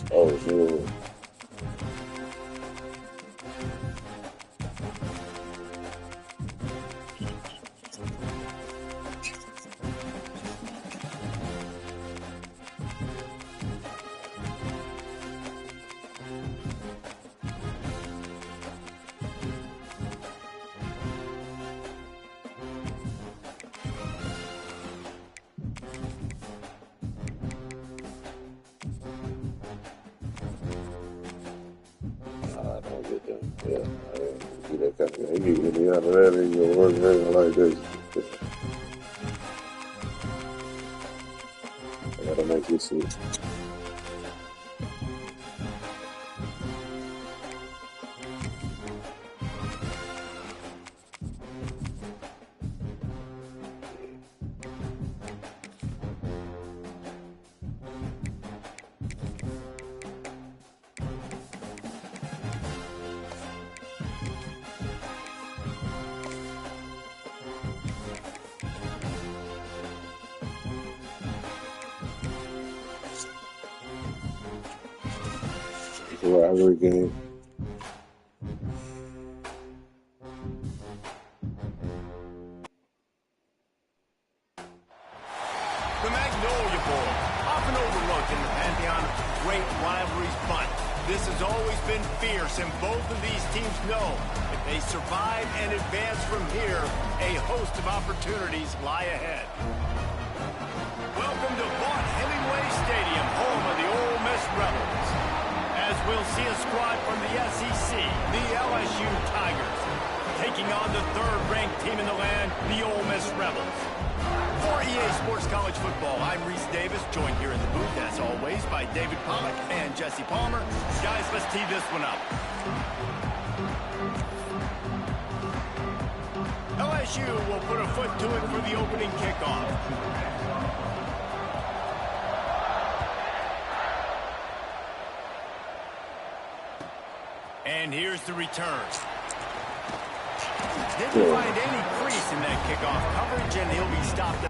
Oh, sure. I don't get them. Yeah, I didn't get that kind of. He get me out of that. He gonna work everything like this. I gotta make this shit. It's a rivalry game. The Magnolia Bowl, often overlooked in the pantheon of great rivalries, but this has always been fierce, and both of these teams know if they survive and advance from here, a host of opportunities lie ahead. Welcome to Vaught Hemingway Stadium, home of the Ole Miss Rebels. As we'll see a squad from the SEC, the LSU Tigers, taking on the third-ranked team in the land, the Ole Miss Rebels. For EA Sports College Football, I'm Reese Davis, joined here in the booth, as always, by David Pollack and Jesse Palmer. Guys, let's tee this one up. LSU will put a foot to it for the opening kickoff. And here's the return. Didn't find any crease in that kickoff coverage, and he'll be stopped.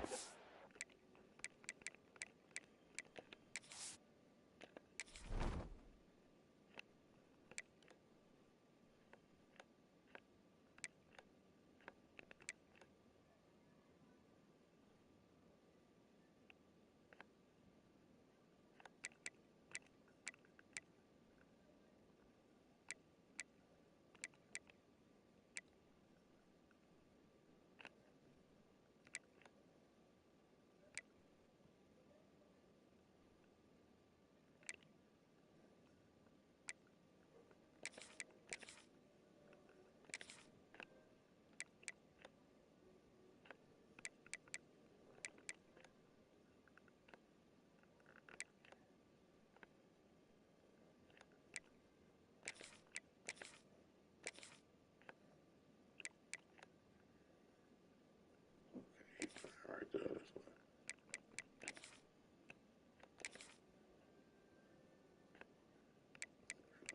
Right there.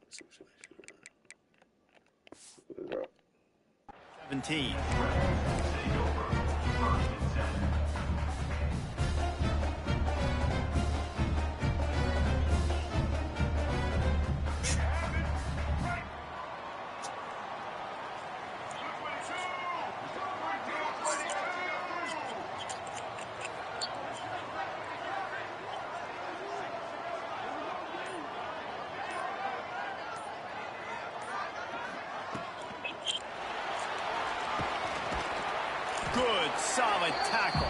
That's what 17. Good, solid tackle.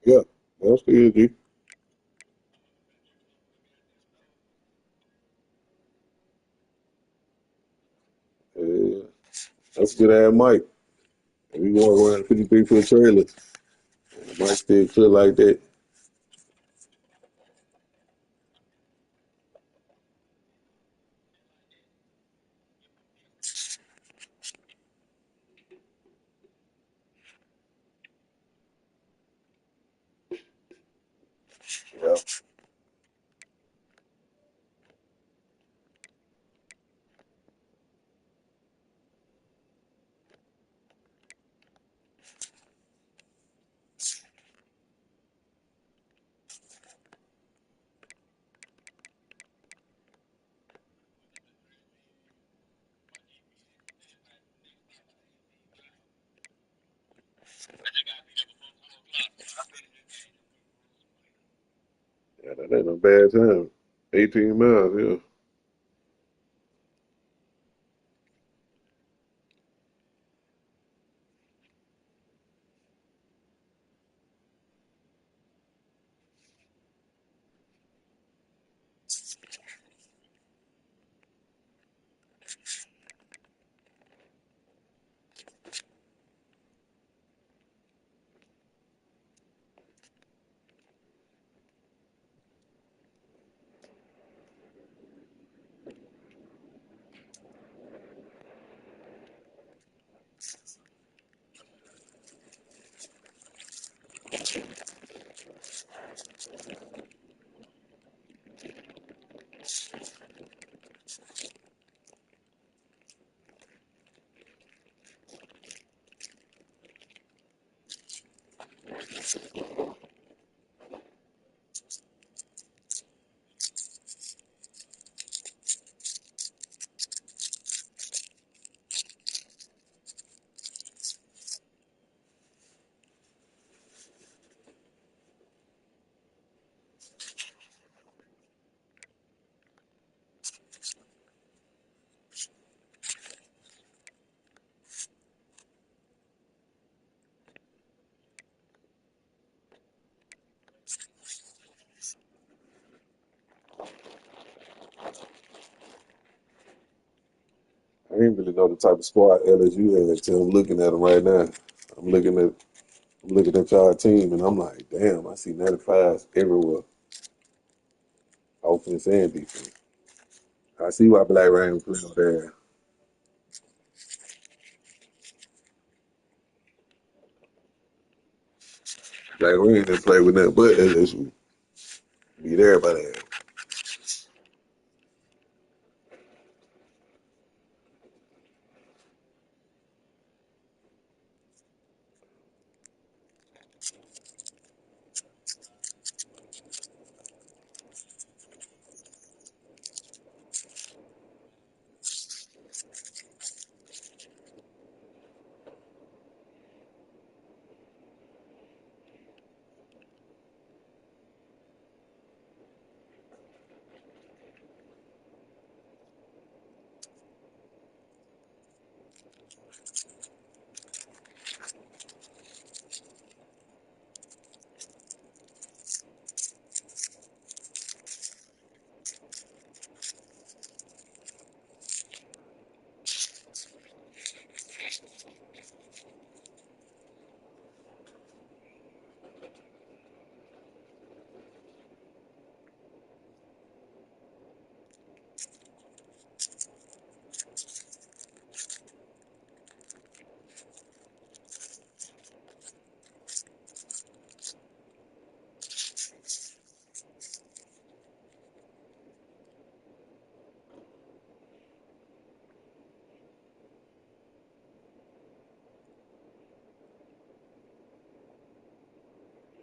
Yeah, that's the G. Yeah, that's a good ass mic. And we walk around a 53-foot trailer. And the mic still clear like that. Yeah. Yeah, that ain't no bad time. 18 miles, yeah. I didn't really know the type of squad LSU had until I'm looking at them right now. I'm looking at I'm looking at y'all team and I'm like, damn, I see 95s everywhere, offense and defense. I see why Black Rain put on there. Black Rain didn't play with nothing but LSU. Beat everybody.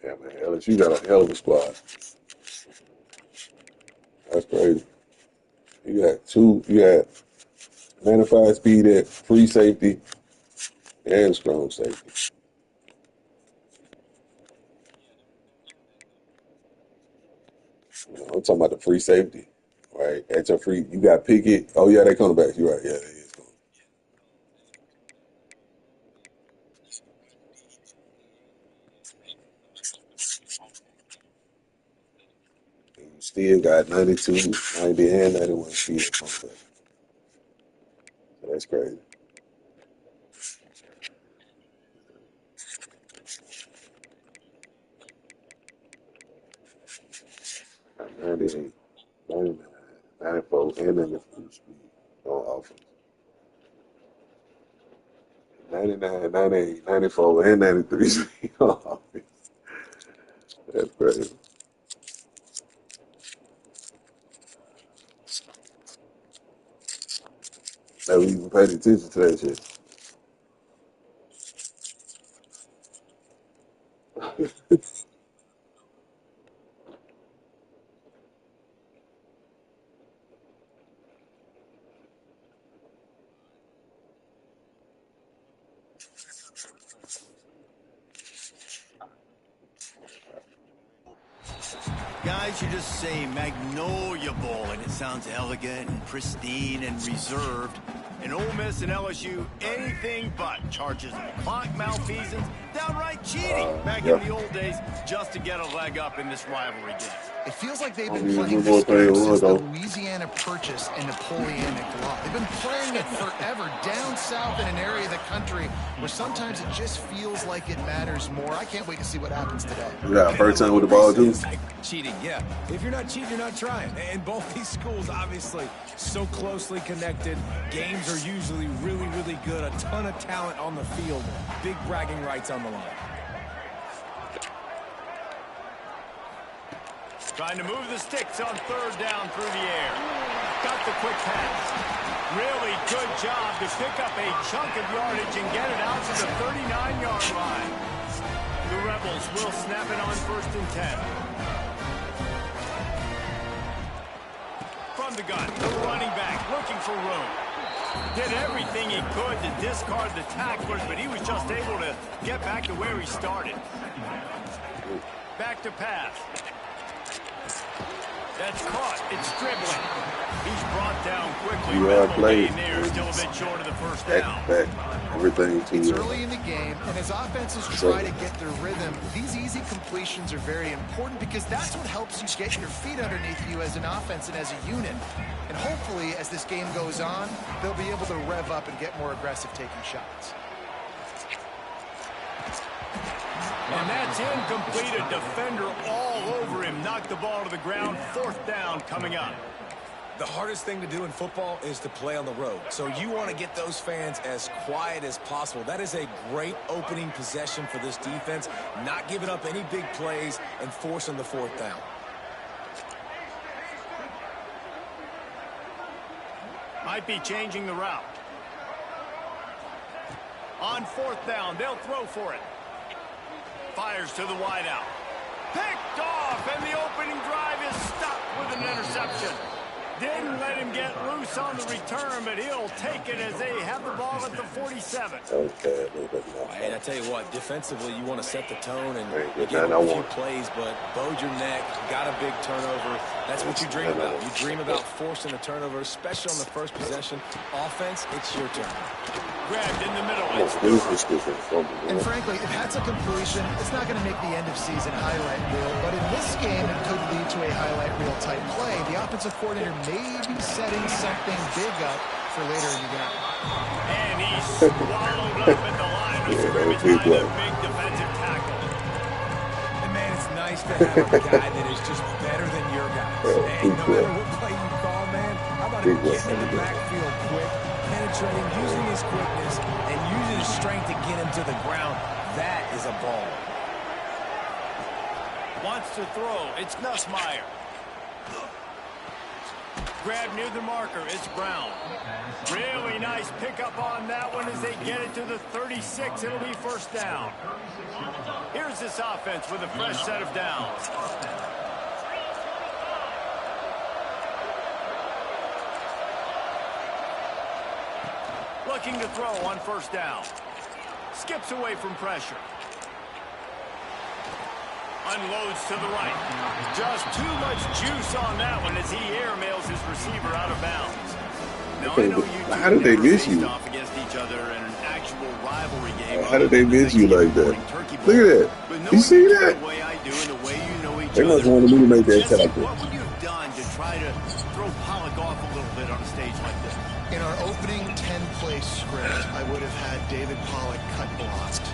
Yeah, man, LSU got a hell of a squad. That's crazy. You got 95 speed at free safety and strong safety. I'm talking about the free safety, right? At your free, you got Pickett. Oh yeah, they coming back. You're right. Yeah, they is coming. still got 92, 90, and 91 speed. So that's crazy. 98, 99, 94, and 93 speed on offense. 99, 98, 94, and 93 speed on offense. That's crazy. Never even paid attention to that shit. Guys, you just say Magnolia Bowl, and it sounds elegant and pristine and reserved. And Ole Miss and LSU, anything but charges of clock malfeasance, downright cheating back in the old days just to get a leg up in this rivalry game. It feels like they've been playing this game since the Louisiana Purchase and Napoleonic Law. They've been playing it forever down south in an area of the country where sometimes it just feels like it matters more. I can't wait to see what happens today. Yeah, first time with the ball, too. Cheating, yeah. If you're not cheating, you're not trying. And both these schools, obviously, so closely connected. Games are usually really, really good. A ton of talent on the field. Big bragging rights on the line. Trying to move the sticks on third down through the air. Got the quick pass. Really good job to pick up a chunk of yardage and get it out to the 39-yard line. The Rebels will snap it on 1st and 10. From the gun, the running back looking for room. Did everything he could to discard the tacklers, but he was just able to get back to where he started. Back to pass. That's caught. It's dribbling. He's brought down quickly. There, still a bit short of the first down. Back. Everything it's early in the game, and as offenses try to get their rhythm, these easy completions are very important because that's what helps you get your feet underneath you as an offense and as a unit. And hopefully, as this game goes on, they'll be able to rev up and get more aggressive taking shots. And that's incomplete. A defender all over him. Knocked the ball to the ground. 4th down coming up. The hardest thing to do in football is to play on the road. So you want to get those fans as quiet as possible. That is a great opening possession for this defense. Not giving up any big plays and forcing the 4th down. Might be changing the route. On 4th down, they'll throw for it. Fires to the wideout. Picked off, and the opening drive is stopped with an interception. Didn't let him get loose on the return, but he'll take it as they have the ball at the 47. Okay. And I tell you what, defensively, you want to set the tone and you get a few plays, but bowed your neck, got a big turnover. That's what you dream about. You dream about forcing a turnover, especially on the first possession. Offense, it's your turn. Grabbed in the middle. And frankly, if that's a completion, it's not going to make the end of season highlight reel. But in this game, it could lead to a highlight reel type play. The offensive coordinator may be setting something big up for later in the game. And he swallowed up at the line of scrimmage by the big defensive tackle. And man, it's nice to have a guy that is just better than your guys. And no matter what play you call, man, how about him getting in the backfield quick, penetrating, using his quickness, and using his strength to get him to the ground. That is a ball. Wants to throw. It's Nussmeier. Grab near the marker. It's Brown. Really nice pickup on that one as they get it to the 36. It'll be 1st down. Here's this offense with a fresh set of downs. Looking to throw on 1st down. Skips away from pressure. Unloads to the right. Just too much juice on that one as he airmails his receiver out of bounds. Now, I know you how did they miss you? off against each other in an actual rivalry game. How did they miss you like that? Look at that. You see that? The way I do and the way you know each they must other. want me to make that Jesse, tackle. what would you have done play script, I would have had David Pollock cut blocked.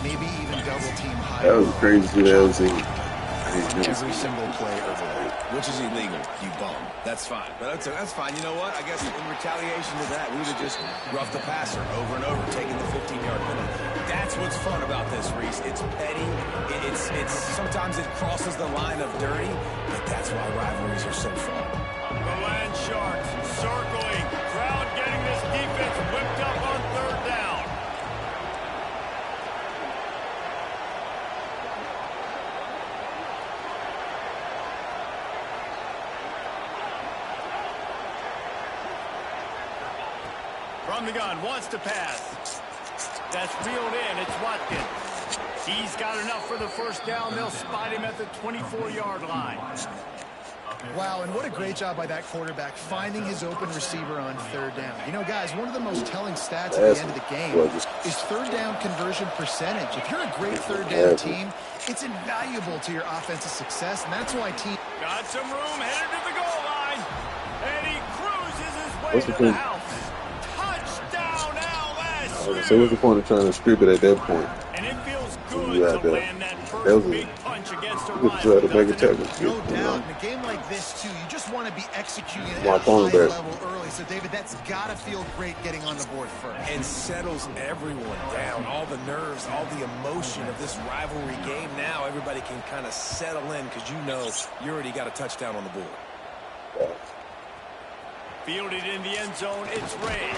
Maybe even double team high. That was the craziest shit I've ever seen. Every single play over there. Which is illegal, you bum. That's fine. But that's fine. You know what? I guess in retaliation to that, we would have just roughed the passer over and over, taking the 15-yard penalty. That's what's fun about this, Reese. It's petty. It's sometimes it crosses the line of dirty, but that's why rivalries are so fun. The Land Sharks circling. Crowd getting this defense whipped up on third down. From the gun, wants to pass. That's reeled in. It's Watkins. He's got enough for the first down. They'll spot him at the 24-yard line. Wow, and what a great job by that quarterback finding his open receiver on third down. You know, guys, one of the most telling stats at the end of the game is third down conversion percentage. If you're a great third down team, it's invaluable to your offensive success, and that's why team... Got some room, headed to the goal line, and he cruises his way to the house. Touchdown, LSU! So what's the point of trying to strip it at that point? And it feels good to land that first big punch against a rival. Try to make a tackle. No doubt. In a game like this, too, you just want to be executing at a high level early. So, David, that's got to feel great getting on the board first. And settles everyone down. All the nerves, all the emotion of this rivalry game. Now everybody can kind of settle in because you know you already got a touchdown on the board. Fielded in the end zone, it's Ray.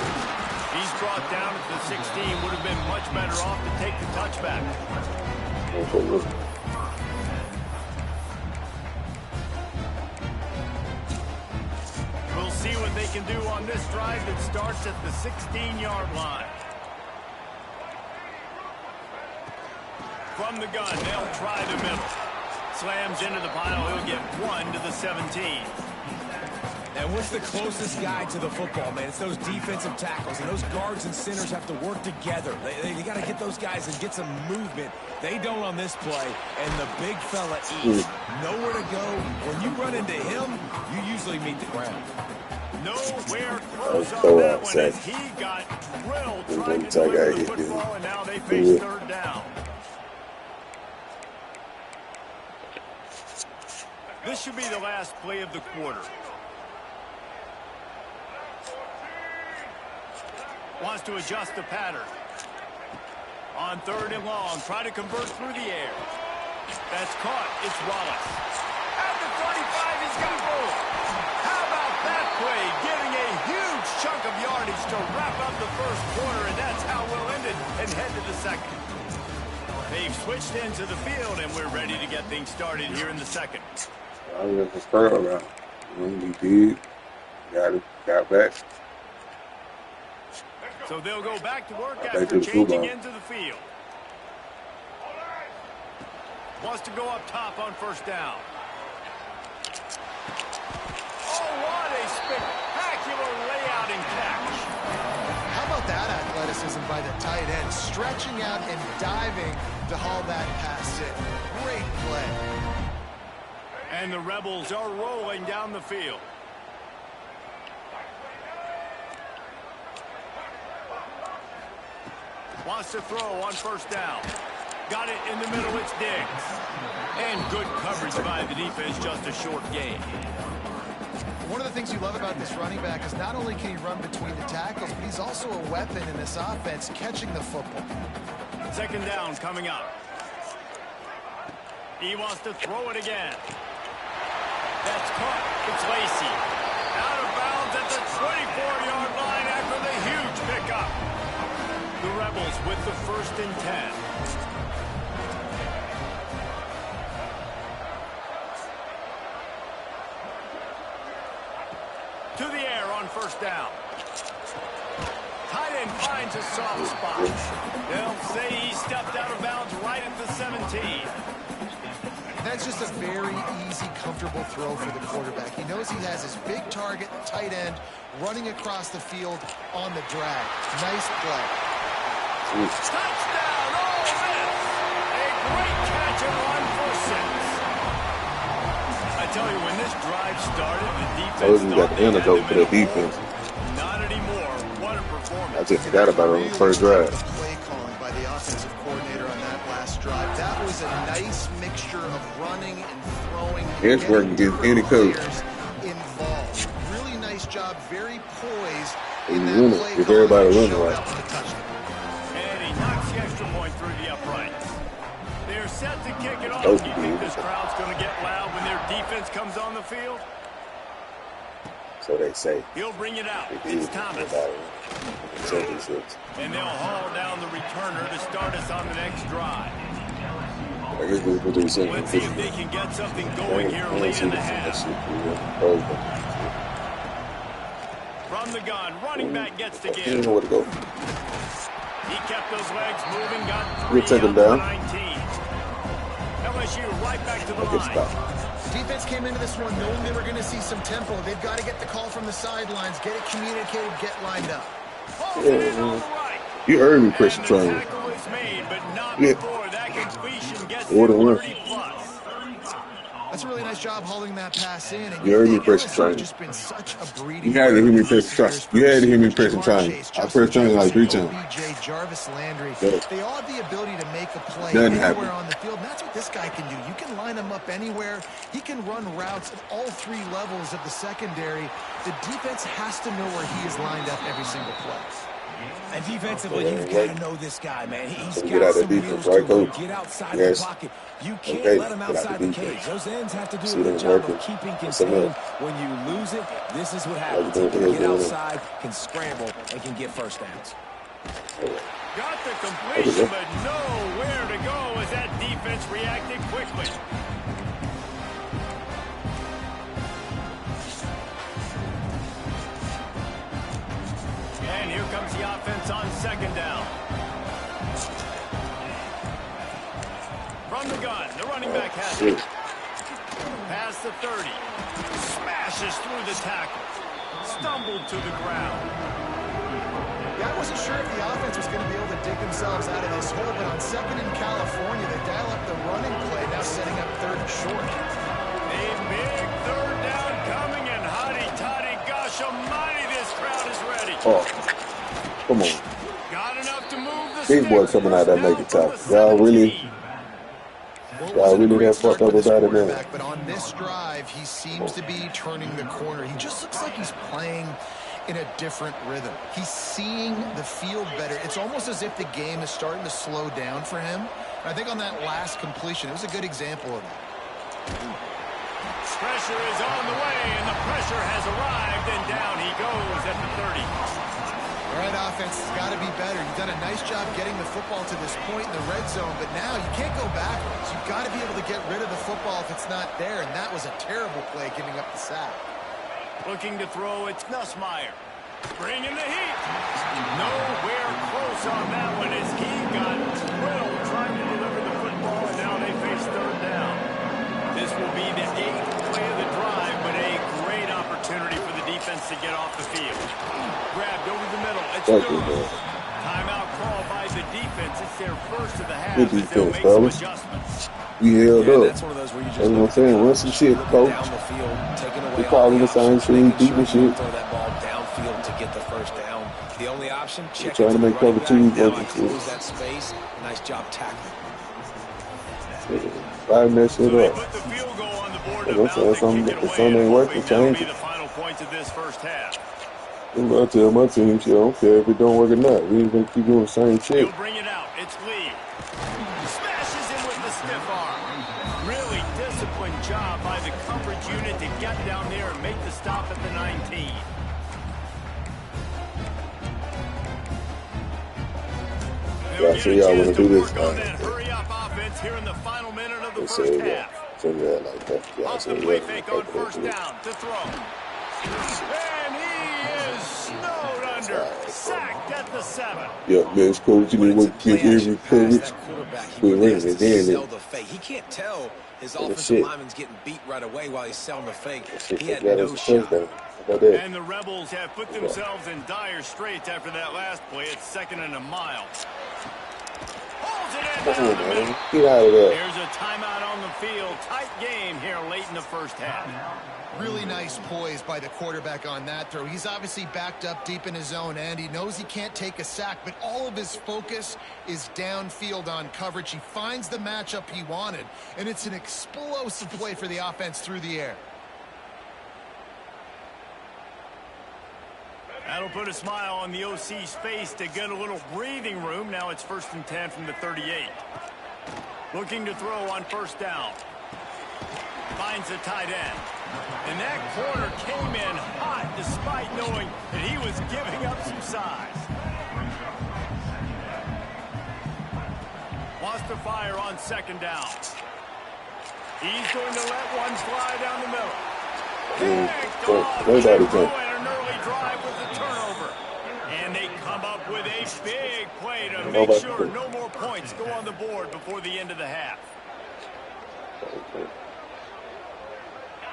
He's brought down at the 16. Would have been much better off to take the touchback. We'll see what they can do on this drive that starts at the 16-yard line. From the gun, they'll try the middle. Slams into the pile. He'll get one to the 17. And what's the closest guy to the football, man? It's those defensive tackles, and those guards and centers have to work together. They got to get those guys and get some movement. They don't on this play, and the big fella eats. Nowhere to go. When you run into him, you usually meet the ground. Nowhere close on that one as he got drilled trying to deliver the football, and now they face third down. This should be the last play of the quarter. Wants to adjust the pattern. On third and long, try to convert through the air. That's caught. It's Wallace. At the 35, he's got room. How about that play? Getting a huge chunk of yardage to wrap up the first quarter, and that's how we'll end it and head to the second. They've switched into the field, and we're ready to get things started here in the second. I was just third around. He did. Got back. So they'll go back to work after changing into the field. Wants to go up top on first down. Oh, what a spectacular layout and catch. How about that athleticism by the tight end, stretching out and diving to haul that pass in. Great play. And the Rebels are rolling down the field. Wants to throw on first down. Got it in the middle, it's Diggs. And good coverage by the defense, just a short gain. One of the things you love about this running back is not only can he run between the tackles, but he's also a weapon in this offense, catching the football. Second down coming up. He wants to throw it again. That's caught. It's Lacy. Out of bounds at the 24-yard line after the huge pickup. The Rebels with the 1st and 10. To the air on first down. Tight end finds a soft spot. They'll say he stepped out of bounds right at the 17. That's just a very easy, comfortable throw for the quarterback. He knows he has his big target, tight end, running across the field on the drag. Nice play. Touchdown, Ole Miss! A great catch and run for 6. I tell you, when this drive started, the defense got the antidote for the defense. Not anymore. What a performance. performance. I just forgot about it on the first drive. Play calling by the offensive coordinator on that last drive. That was a nice mixture of running and throwing. It's working against any coach. Involved. Really nice job, very poised If in you that run play it, if calling everybody that running showed right. up on the touchdown. And he knocks the extra point through the uprights. They're set to kick it off. Oh, Do you think this crowd's going to get loud when their defense comes on the field? So they say. He'll bring it out. They It's Thomas. Championships. And they'll haul down the returner to start us on the next drive. I guess we'll do something. Let's see if they can get something going here late in the half. From the gun, running back gets to You give. know where to go. He kept those legs moving, got We'll 3 take him out of down. 19. LSU right back to the I'll get line. stopped. Defense came into this one knowing they were going to see some tempo. They've got to get the call from the sidelines, get it communicated, get lined up. Pulls it in on the right. You heard me pressure And the triangle. tackle is made, but not Yeah. before that completion gets More to than one. 30 plus. That's a really nice job holding that pass in. And You heard me think press LSU triangle. just been such a breeding You had to hear me ground press for triangle. years You had to hear me for pressing Jamar triangle. Chase, I Justin pressed triangle like 3 Jefferson, times. OBJ, Jarvis Landry. Yeah. They all have the ability to make a play Nothing anywhere happened. on the field. And that's what this guy can do. You can line him up anywhere. He can run routes at all 3 levels of the secondary. The defense has to know where he is lined up every single play. And defensively, you've got to know this guy, man. He's Get got out of some defense, wheels right, to him. coach? Get outside Yes. the pocket. You can't Okay, let him get out outside the the cage. defense. Those ends have to do See a good them job working. of keeping What's up, contained. man? When you lose it, this is what Like happens. you You doing can here, get doing it. outside, can scramble, and can get first downs. Got the completion, but nowhere to go as that defense reacted quickly. And here comes the offense on second down. From the gun, the running back has it. Past the 30. Smashes through the tackle. Stumbled to the ground. Yeah, I wasn't sure if the offense was going to be able to dig themselves out of this hole, but on second in California, they dial up the running play, now setting up third and short. A big third down coming, and hotty-toddy, gosh almighty, this crowd is ready. Oh, come on. Got enough to move the Big boy sticks. coming out that Now make it from top. the Y'all really, 17. y'all really that fucked up This about it now. quarterback, but on this drive, he seems to be turning the corner. He just looks like he's playing in a different rhythm. He's seeing the field better. It's almost as if the game is starting to slow down for him. And I think on that last completion, it was a good example of that. Pressure is on the way, and the pressure has arrived, and down he goes at the 30. All right, offense has got to be better. You've done a nice job getting the football to this point in the red zone, but now you can't go backwards. You've got to be able to get rid of the football if it's not there, and that was a terrible play giving up the sack. Looking to throw, it's Nussmeier. Bringing the heat. Nowhere close on that one as he got drilled trying to deliver the football, and now they face third down. This will be the 8th play of the drive, but a great opportunity for the defense to get off the field. Grabbed over the middle. It's good. Timeout call by the defense. It's their first of the half. Good As they'll defense, make fellas. some adjustments. We held Yeah, up. that's one of those where you just That's what I'm saying. Run some shit, coach. down the field, taking away We all probably the the same options, team, making beating sure you shit. throw that ball downfield to get the first down. The only option, check trying it to the make running cover two back. Now I versus close six. that space. Nice job tackling. Liven that shit So they up. put the field goal on the board Yeah, to that's mount something- and kick it if away, something and ain't working, hoping that'll change be it. the final points of this first half. I'm gonna tell my team shit. I don't care if it don't work or not. We ain't gonna keep doing the same shit. He'll bring it out. It's Lee. Smashes him with the stiff arm. Really disciplined job by the coverage unit to get down there and make the stop at the 19. Yeah, so y'all wanna do this? On that hurry-up offense here in the final minute of the They first say half. that. So yeah, like that. Yeah, I Off the said play yeah. fake on first down to throw. And he is snowed under. Sacked at the 7. Yeah, man, it's coach. You When need it's a to play get every action pass, coverage. that quarterback, he Quit really running has it, to then sell it- the fake. He can't tell his Oh, offensive shit. lineman's getting beat right away while he's selling the fake. Shit, He had that no is a shot. touchdown. How about that? And the Rebels have put themselves in dire straits after that last play. It's 2nd and a mile. Holds Come on, man. Get out of there. Here's a timeout on the field. Tight game here late in the first half. Really nice poise by the quarterback on that throw. He's obviously backed up deep in his own end. He knows he can't take a sack, but all of his focus is downfield on coverage. He finds the matchup he wanted, and it's an explosive play for the offense through the air. That'll put a smile on the OC's face to get a little breathing room. Now it's 1st and 10 from the 38. Looking to throw on first down. Finds the tight end. And that corner came in hot despite knowing that he was giving up some size. Wants to fire on second down. He's going to let one fly down the middle. Picked off. And an early drive with the turnover. And they come up with a big play to make sure no more points go on the board before the end of the half.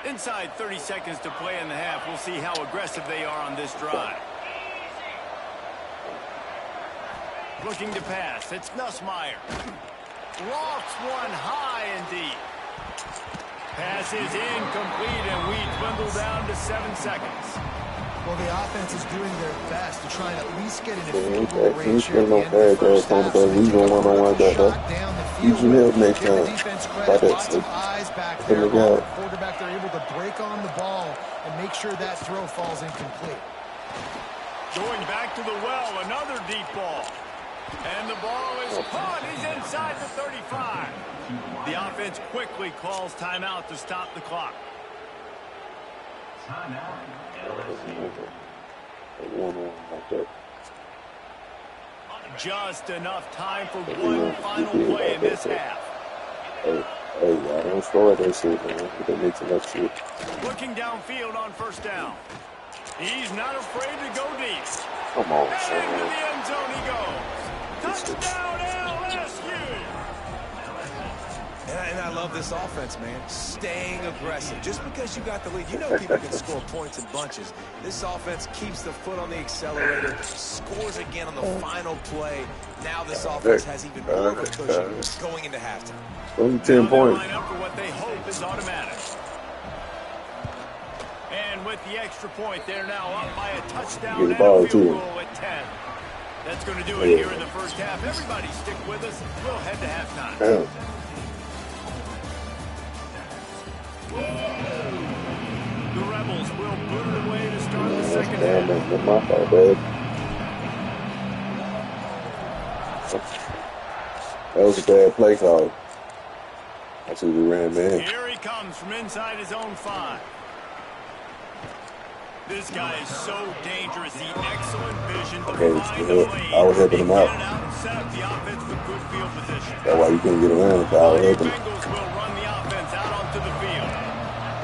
Inside 30 seconds to play in the half. We'll see how aggressive they are on this drive. Looking to pass. It's Nussmeier. Lofts one high and deep. Pass is incomplete, and we dwindle down to 7 seconds. Well, the offense is doing their best to try and at least get into field goal range here at the end of the first half. So they take a shot down the field. Give the defense credit. Lots of eyes back there. The quarterback, they're able to break on the ball and make sure that throw falls incomplete. Going back to the well, another deep ball. And the ball is caught. He's inside the 35. The offense quickly calls timeout to stop the clock. Just enough time for one final play in this half. Hey, y'all don't score that shit, man. That makes enough shit. Looking downfield on first down. He's not afraid to go deep. Come on, and son. into the end zone he goes. Touchdown LSU. And I love this offense, man. Staying aggressive. Just because you got the lead, you know people can score points in bunches. This offense keeps the foot on the accelerator, scores again on the final play. Now this offense has even more of a cushion going into halftime. Only 10 points. Line up for what they hope is automatic. And with the extra point, they're now up by a touchdown and a field goal at 10. That's going to do it here in the first half. Everybody stick with us. We'll head to halftime. Damn. The Rebels will boot it away to start the second half. That's my fault, babe. That was a bad play call. I should have ran man. Here he comes from inside his own 5. This guy is so dangerous. The excellent vision to find the lane. I was helping him out. And set up the offense with good field position. That's why you couldn't get around if I was helping him. Bengals will run the offense out onto the field.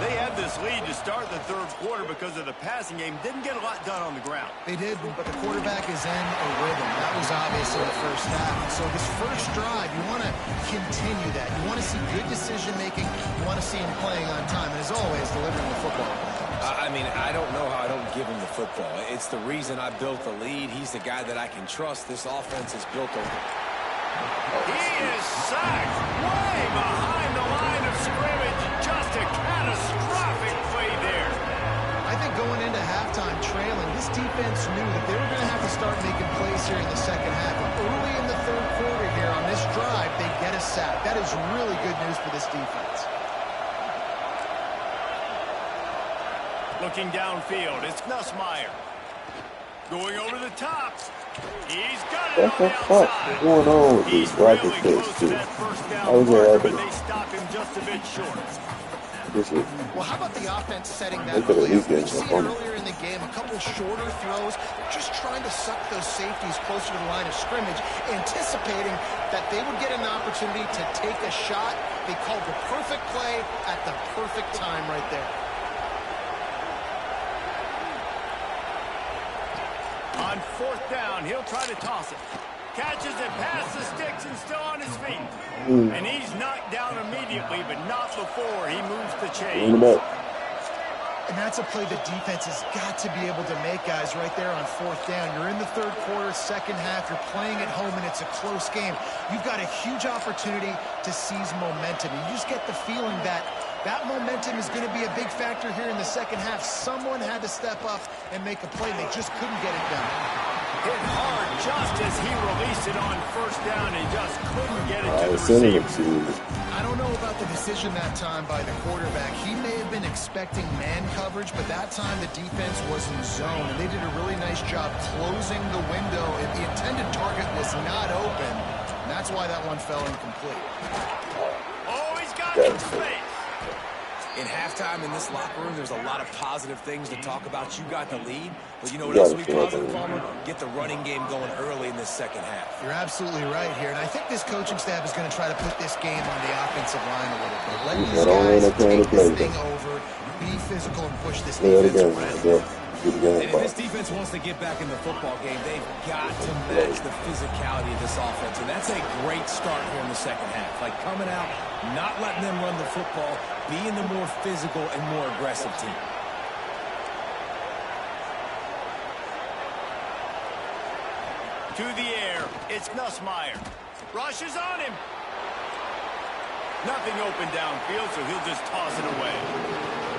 They had this lead to start the third quarter because of the passing game. Didn't get a lot done on the ground. They did, but the quarterback is in a rhythm. That was obvious in the first half. And so this first drive, you want to continue that. You want to see good decision-making. You want to see him playing on time. And as always, delivering the football. I mean, I don't know how I don't give him the football. It's the reason I built the lead. He's the guy that I can trust. This offense is built on. He is sacked way behind the line of scrimmage. Just a catastrophic play there. I think going into halftime trailing, this defense knew that they were going to have to start making plays here in the second half. Early in the third quarter here on this drive, they get a sack. That is really good news for this defense. Looking downfield, it's Nussmeier. Going over the top. He's got it on the outside. What's going on with He's these really rocket close kicks, to too? that first down How was marker, that but happening? they stop him just a bit short. Well, how about the offense setting that They could at early? least get We've seen some earlier in the game a couple shorter throws, just trying to suck those safeties closer to the line of scrimmage, anticipating that they would get an opportunity to take a shot. They called the perfect play at the perfect time right there. On fourth down, he'll try to toss it. Catches it past the sticks and still on his feet. And he's knocked down immediately, but not before he moves the chains. And that's a play the defense has got to be able to make, guys, right there on 4th down. You're in the 3rd quarter, 2nd half. You're playing at home, and it's a close game. You've got a huge opportunity to seize momentum. You just get the feeling that that momentum is going to be a big factor here in the 2nd half. Someone had to step up and make a play. They just couldn't get it done. Hit hard just as he released it on 1st down. He just couldn't get it to the receiver. I don't know about the decision that time by the quarterback. He may have been expecting man coverage, but that time the defense was in zone, and they did a really nice job closing the window. If the intended target was not open, and that's why that one fell incomplete. Oh, he's got some space. In halftime in this locker room, there's a lot of positive things to talk about. You got the lead, but you know what else will be positive, Palmer? Get the running game going early in this 2nd half. You're absolutely right here, and I think this coaching staff is going to try to put this game on the offensive line a little bit. Let these guys take this thing over, be physical, and push this defense around. And if this defense wants to get back in the football game, they've got to match the physicality of this offense. And that's a great start here in the 2nd half. Like coming out, not letting them run the football, being the more physical and more aggressive team. To the air, it's Nussmeier. Rushes on him. Nothing open downfield, so he'll just toss it away.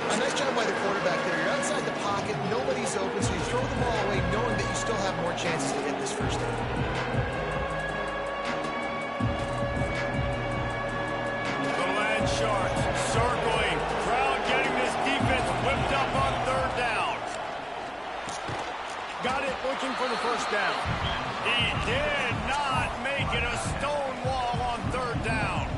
A nice job by the quarterback there. You're outside the pocket, nobody's open, so you throw the ball away knowing that you still have more chances to get this 1st down. The land sharks circling. Crowd getting this defense whipped up on 3rd down. Got it, looking for the 1st down. He did not make it a stone wall on 3rd down.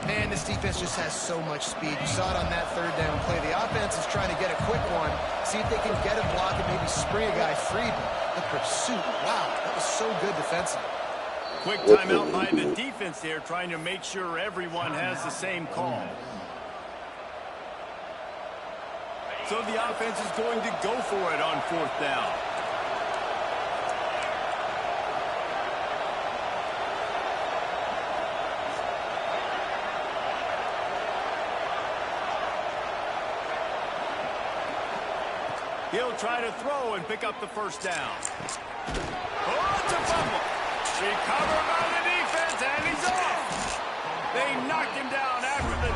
Man, this defense just has so much speed. You saw it on that 3rd down play. The offense is trying to get a quick one, see if they can get a block and maybe spring a guy free. But the pursuit, wow, that was so good defensively. Quick timeout by the defense there, trying to make sure everyone has the same call. So the offense is going to go for it on 4th down. He'll try to throw and pick up the 1st down. Oh, it's a fumble. Recovered by the defense, and he's off. They knocked him down after the...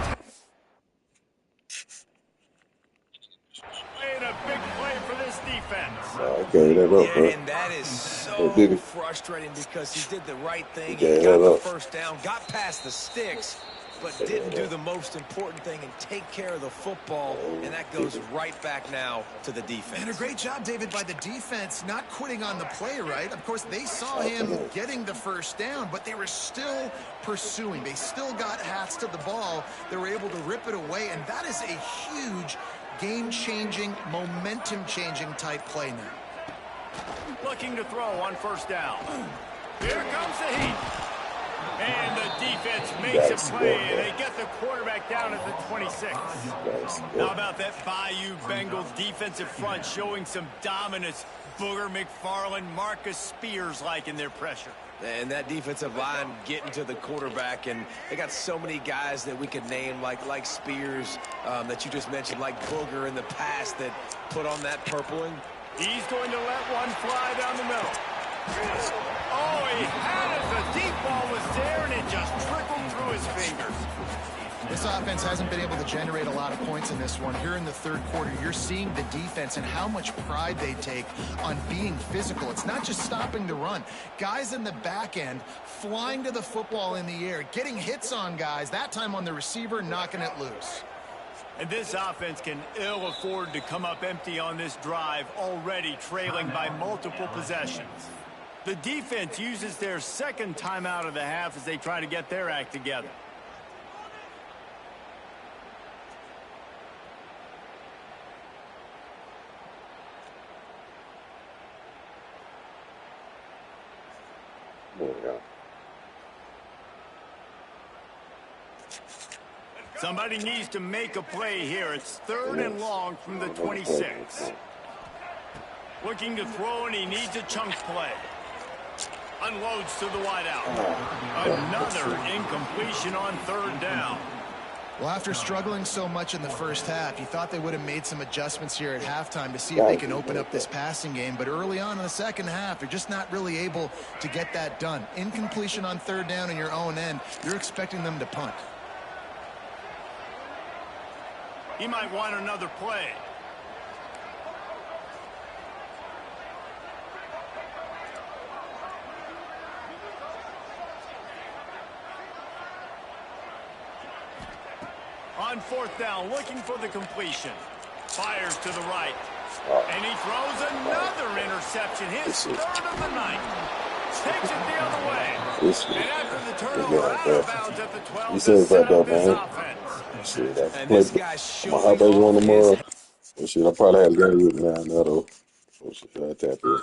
Made a big play for this defense. Okay, that up, and that is so frustrating because he did the right thing. He got the 1st down, got past the sticks, but didn't do the most important thing and take care of the football, and that goes right back now to the defense. And a great job, David, by the defense not quitting on the play, right? Of course, they saw him getting the 1st down, but they were still pursuing. They still got hats to the ball. They were able to rip it away, and that is a huge game-changing, momentum-changing type play now. Looking to throw on 1st down. Here comes the heat. And the defense makes a play, and they get the quarterback down at the 26. How about that Bayou Bengals defensive front showing some dominance? Booger McFarland, Marcus Spears-like in their pressure. And that defensive line getting to the quarterback, and they got so many guys that we could name like Spears that you just mentioned, like Booger in the past that put on that purpling. He's going to let one fly down the middle. Oh, he had it. The deep ball was there, and it just trickled through his fingers. This offense hasn't been able to generate a lot of points in this one. Here in the 3rd quarter, you're seeing the defense and how much pride they take on being physical. It's not just stopping the run. Guys in the back end flying to the football in the air, getting hits on guys, that time on the receiver, knocking it loose. And this offense can ill afford to come up empty on this drive, already trailing by multiple possessions. The defense uses their 2nd timeout of the half as they try to get their act together. Somebody needs to make a play here. It's 3rd and long from the 26. Looking to throw, and he needs a chunk play. Unloads to the wideout. Another incompletion on 3rd down. Well, after struggling so much in the first half, you thought they would have made some adjustments here at halftime to see if they can open up this passing game. But early on in the second half, you're just not really able to get that done. Incompletion on third down in your own end, you're expecting them to punt. He might want another play. On fourth down, looking for the completion. Fires to the right. And he throws another interception. His third of the night. Takes it the other way. And after the turnover, out of bounds at the 12 to set up his offense. Shit, I'm a hot baby on tomorrow. Shit, I probably had a game with me now, though. So shit, I tap in.